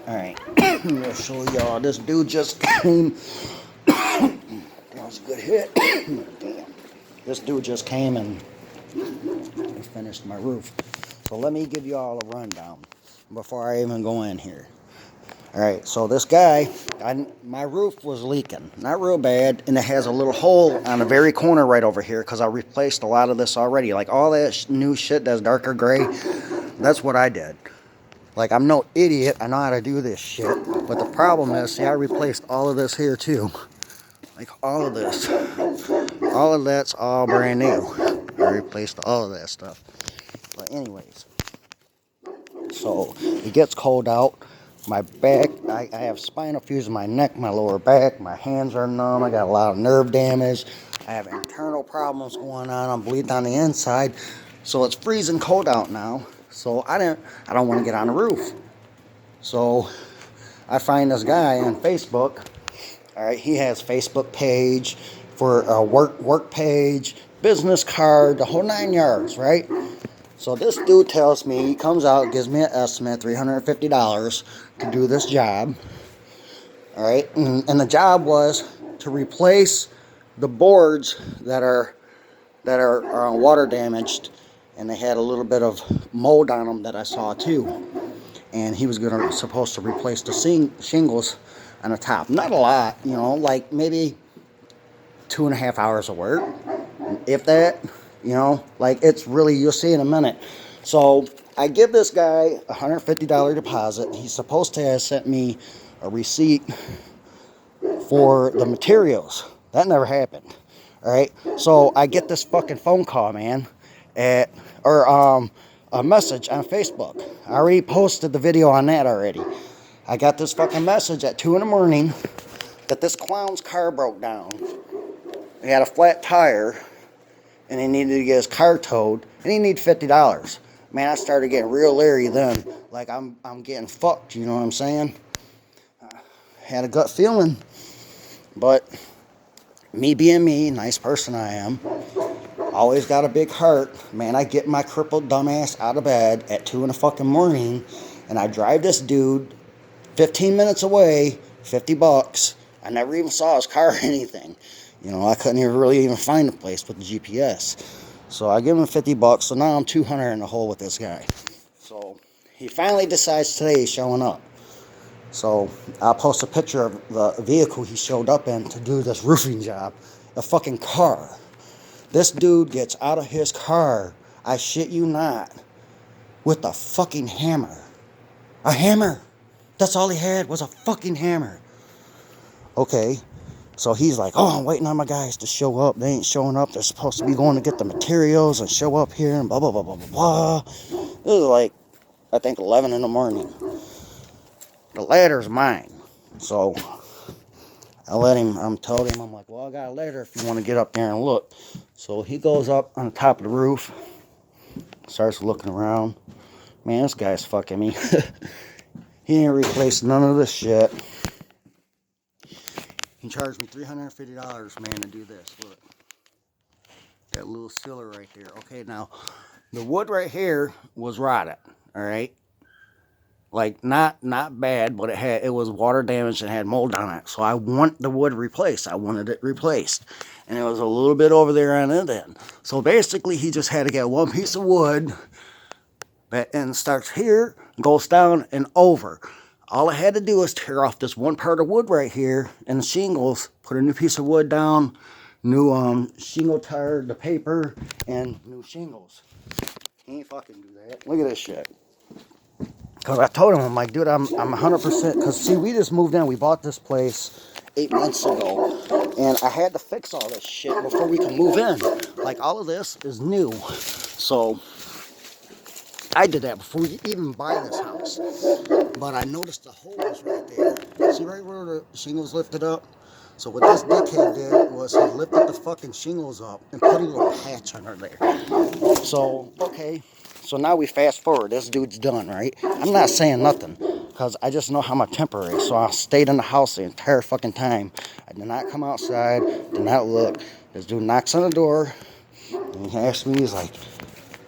Alright, I'm gonna show y'all. This dude just came. That was a good hit. Damn. This dude just came and finished my roof. So let me give y'all a rundown before I even go in here. Alright, so this guy, my roof was leaking. Not real bad, and it has a little hole on the very corner right over here because I replaced a lot of this already. Like all that new shit that's darker gray, that's what I did. Like, I'm no idiot. I know how to do this shit. But the problem is, see, I replaced all of this here, too. Like, all of this. All of that's all brand new. I replaced all of that stuff. But anyways. So, it gets cold out. My back, I have spinal fusion in my neck, my lower back. My hands are numb. I got a lot of nerve damage. I have internal problems going on. I'm bleeding on the inside. So, it's freezing cold out now. So, I don't want to get on the roof. So I find this guy on Facebook. All right, he has Facebook page for a work page, business card, the whole 9 yards, right? So this dude tells me, he comes out, gives me an estimate, $350 to do this job. All right, and the job was to replace the boards that are water damaged, and they had a little bit of mold on them that I saw too. And he was supposed to replace the shingles on the top. Not a lot, you know, like maybe 2.5 hours of work, if that, you know, like it's really, you'll see in a minute. So I give this guy a $150 deposit. He's supposed to have sent me a receipt for the materials. That never happened. All right, so I get this fucking phone call, man, a message on Facebook. I already posted the video on that already. I got this fucking message at 2 in the morning that this clown's car broke down. He had a flat tire, and he needed to get his car towed, and he needed $50. Man, I started getting real leery then. Like, I'm getting fucked, you know what I'm saying? Had a gut feeling, but me being me, nice person I am, always got a big heart. Man, I get my crippled dumbass out of bed at 2 in the fucking morning, and I drive this dude 15 minutes away, $50. I never even saw his car or anything. You know, I couldn't really even find the place with the GPS. So I give him $50, so now I'm 200 in the hole with this guy. So he finally decides today he's showing up. So I'll post a picture of the vehicle he showed up in to do this roofing job. A fucking car. This dude gets out of his car, I shit you not, with a fucking hammer. A hammer. That's all he had was a fucking hammer. Okay, so he's like, oh, I'm waiting on my guys to show up. They ain't showing up. They're supposed to be going to get the materials and show up here and blah, blah, blah, blah, blah, blah. This is like, I think 11 in the morning. The ladder's mine. So I told him, I'm like, well, I got a ladder if you want to get up there and look. So he goes up on the top of the roof, starts looking around. Man, this guy's fucking me. He ain't replaced none of this shit. He charged me $350, man, to do this. Look. That little sealer right there. Okay, now, the wood right here was rotted, all right? Like, not bad, but it was water damaged and had mold on it. So I want the wood replaced. I wanted it replaced. And it was a little bit over there on it then. So basically, he just had to get one piece of wood and starts here, goes down and over. All I had to do was tear off this one part of wood right here and the shingles, put a new piece of wood down, new shingle tire, the paper, and new shingles. He ain't fucking do that. Look at this shit. Because I told him, I'm like, dude, I'm 100%. Because, see, we just moved in. We bought this place 8 months ago. And I had to fix all this shit before we could move in. Like, all of this is new. So I did that before we even buy this house. But I noticed the hole was right there. See right where the shingles lifted up? So what this dickhead did was he lifted the fucking shingles up and put a little patch under there. So, okay. So now we fast forward. This dude's done, right? I'm not saying nothing because I just know how my temper is. So I stayed in the house the entire fucking time. I did not come outside, did not look. This dude knocks on the door and he asks me, he's like,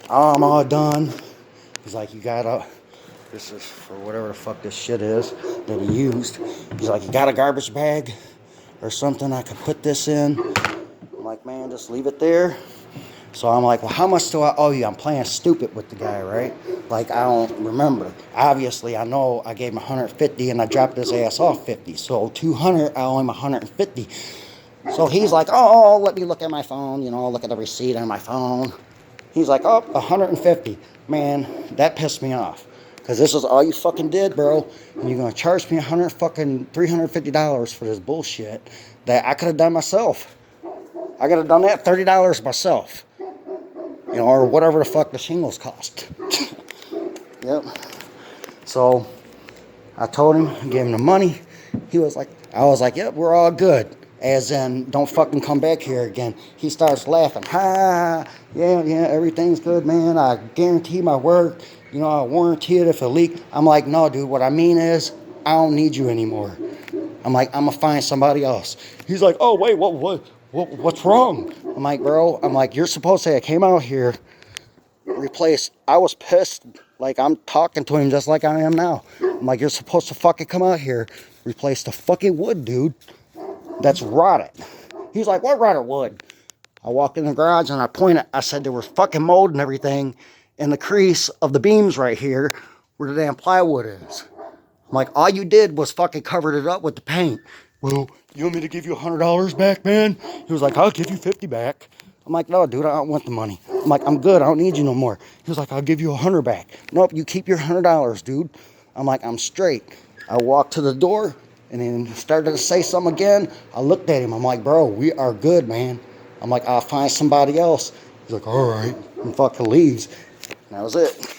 oh, I'm all done. He's like, you gotta This is for whatever the fuck this shit is that he used. He's like, you got a garbage bag or something I could put this in? I'm like, man, just leave it there. So I'm like, well, how much do I owe you? I'm playing stupid with the guy, right? Like, I don't remember. Obviously, I know I gave him 150 and I dropped his ass off 50. So 200, I owe him 150. So he's like, oh, let me look at my phone, you know, look at the receipt on my phone. He's like, oh, 150. Man, that pissed me off. Because this is all you fucking did, bro. And you're going to charge me $350 for this bullshit that I could have done myself. I could have done that $30 myself. You know, or whatever the fuck the shingles cost. Yep. So I told him, gave him the money. He was like, I was like, yep, we're all good. As in, don't fucking come back here again. He starts laughing. Ha, yeah, everything's good, man. I guarantee my work. You know, I warranty it if it leaks. I'm like, no, dude, what I mean is, I don't need you anymore. I'm like, I'm gonna find somebody else. He's like, oh, wait, what's wrong? I'm like, bro, you're supposed to say I came out here, replaced. I was pissed. Like, I'm talking to him just like I am now. I'm like, you're supposed to fucking come out here, replace the fucking wood, dude. That's rotted. He's like, what rotted wood? I walked in the garage and I pointed. I said there was fucking mold and everything in the crease of the beams right here where the damn plywood is. I'm like, all you did was fucking covered it up with the paint. Well, you want me to give you $100 back, man? He was like, I'll give you 50 back. I'm like, no, dude, I don't want the money. I'm like, I'm good. I don't need you no more. He was like, I'll give you 100 back. Nope, you keep your $100, dude. I'm like, I'm straight. I walked to the door and then started to say something again. I looked at him. I'm like, bro, we are good, man. I'm like, I'll find somebody else. He's like, all right. And fucking leaves. And that was it.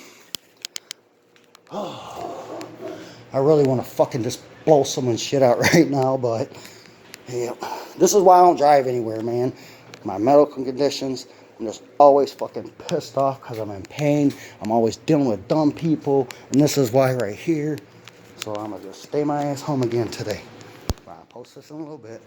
I really want to fucking just blow someone's shit out right now, but yeah, this is why I don't drive anywhere, man. My medical conditions, I'm just always fucking pissed off because I'm in pain. I'm always dealing with dumb people, and this is why right here. So I'm gonna just stay my ass home again today. I'll post this in a little bit.